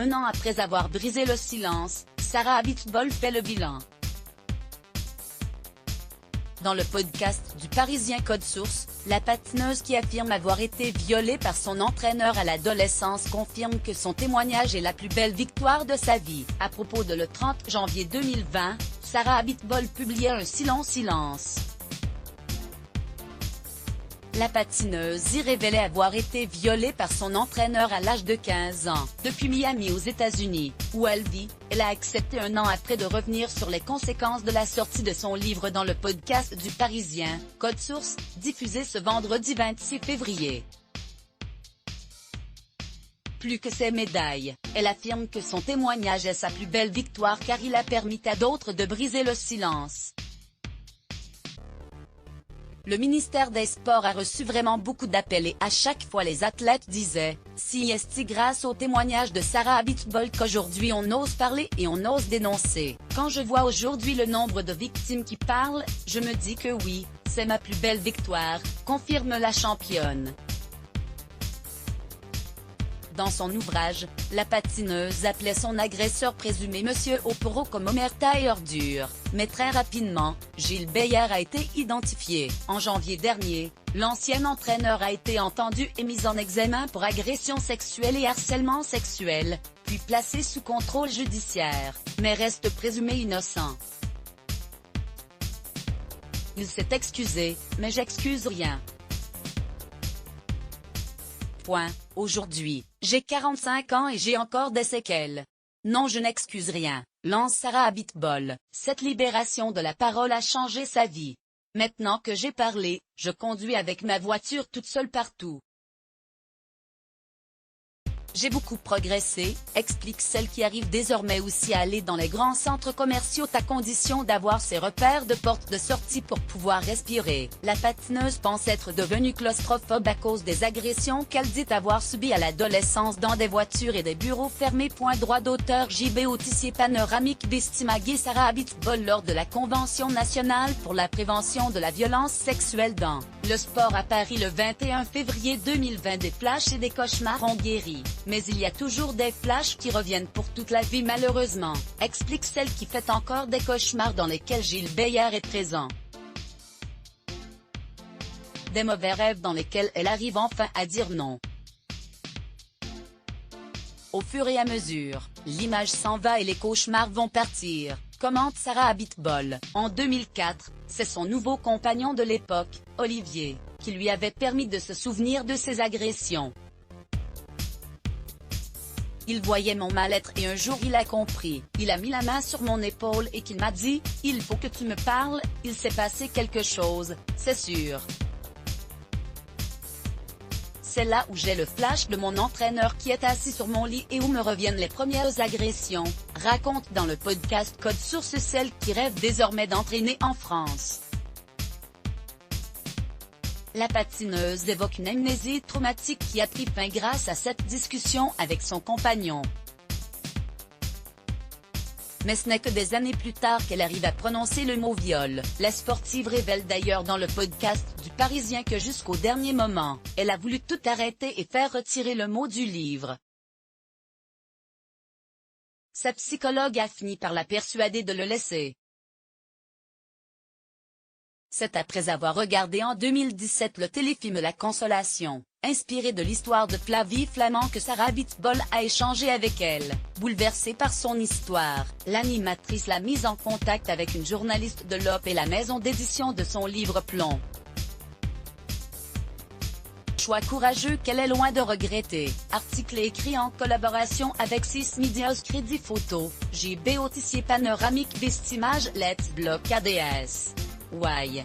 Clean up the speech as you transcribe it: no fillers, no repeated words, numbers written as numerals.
Un an après avoir brisé le silence, Sarah Abitbol fait le bilan. Dans le podcast du Parisien Code Source, la patineuse qui affirme avoir été violée par son entraîneur à l'adolescence confirme que son témoignage est la plus belle victoire de sa vie. À propos de le 30 janvier 2020, Sarah Abitbol publiait un si long silence. La patineuse y révélait avoir été violée par son entraîneur à l'âge de 15 ans. Depuis Miami aux États-Unis, où elle vit, elle a accepté un an après de revenir sur les conséquences de la sortie de son livre dans le podcast du Parisien, Code Source, diffusé ce vendredi 26 février. Plus que ses médailles, elle affirme que son témoignage est sa plus belle victoire car il a permis à d'autres de briser le silence. Le ministère des Sports a reçu vraiment beaucoup d'appels et à chaque fois les athlètes disaient « Si est grâce au témoignage de Sarah Abitbol qu'aujourd'hui on ose parler et on ose dénoncer. Quand je vois aujourd'hui le nombre de victimes qui parlent, je me dis que oui, c'est ma plus belle victoire », confirme la championne. Dans son ouvrage, la patineuse appelait son agresseur présumé Monsieur Oporo comme omerta et ordure. Mais très rapidement, Gilles Beyer a été identifié. En janvier dernier, l'ancien entraîneur a été entendu et mis en examen pour agression sexuelle et harcèlement sexuel, puis placé sous contrôle judiciaire, mais reste présumé innocent. Il s'est excusé, mais j'excuse rien. Aujourd'hui, j'ai 45 ans et j'ai encore des séquelles. Non, je n'excuse rien, lance Sarah Abitbol. Cette libération de la parole a changé sa vie. Maintenant que j'ai parlé, je conduis avec ma voiture toute seule partout. J'ai beaucoup progressé, explique celle qui arrive désormais aussi à aller dans les grands centres commerciaux à condition d'avoir ses repères de porte de sortie pour pouvoir respirer. La patineuse pense être devenue claustrophobe à cause des agressions qu'elle dit avoir subies à l'adolescence dans des voitures et des bureaux fermés. Droit d'auteur JB Autissier Panoramique Bestimagé Sarah Abitbol lors de la Convention nationale pour la prévention de la violence sexuelle dans le sport à Paris le 21 février 2020. Des flashs et des cauchemars ont guéri. Mais il y a toujours des flashs qui reviennent pour toute la vie malheureusement, explique celle qui fait encore des cauchemars dans lesquels Gilles Beyer est présent. Des mauvais rêves dans lesquels elle arrive enfin à dire non. Au fur et à mesure, l'image s'en va et les cauchemars vont partir, commente Sarah Abitbol. En 2004, c'est son nouveau compagnon de l'époque, Olivier, qui lui avait permis de se souvenir de ses agressions. Il voyait mon mal-être et un jour il a compris. Il a mis la main sur mon épaule et qu'il m'a dit « Il faut que tu me parles, il s'est passé quelque chose, c'est sûr. » C'est là où j'ai le flash de mon entraîneur qui est assis sur mon lit et où me reviennent les premières agressions, raconte dans le podcast Code Source celle qui rêve désormais d'entraîner en France. La patineuse évoque une amnésie traumatique qui a pris fin grâce à cette discussion avec son compagnon. Mais ce n'est que des années plus tard qu'elle arrive à prononcer le mot viol. La sportive révèle d'ailleurs dans le podcast du Parisien que jusqu'au dernier moment, elle a voulu tout arrêter et faire retirer le mot du livre. Sa psychologue a fini par la persuader de le laisser. C'est après avoir regardé en 2017 le téléfilm La Consolation, inspiré de l'histoire de Flavie Flament que Sarah Abitbol a échangé avec elle. Bouleversée par son histoire, l'animatrice l'a mise en contact avec une journaliste de l'Op et la maison d'édition de son livre Plomb. Choix courageux qu'elle est loin de regretter. Article écrit en collaboration avec 6 Medias Crédit Photo, JB Autissier Panoramique Bestimage Let's Block ADS. Why?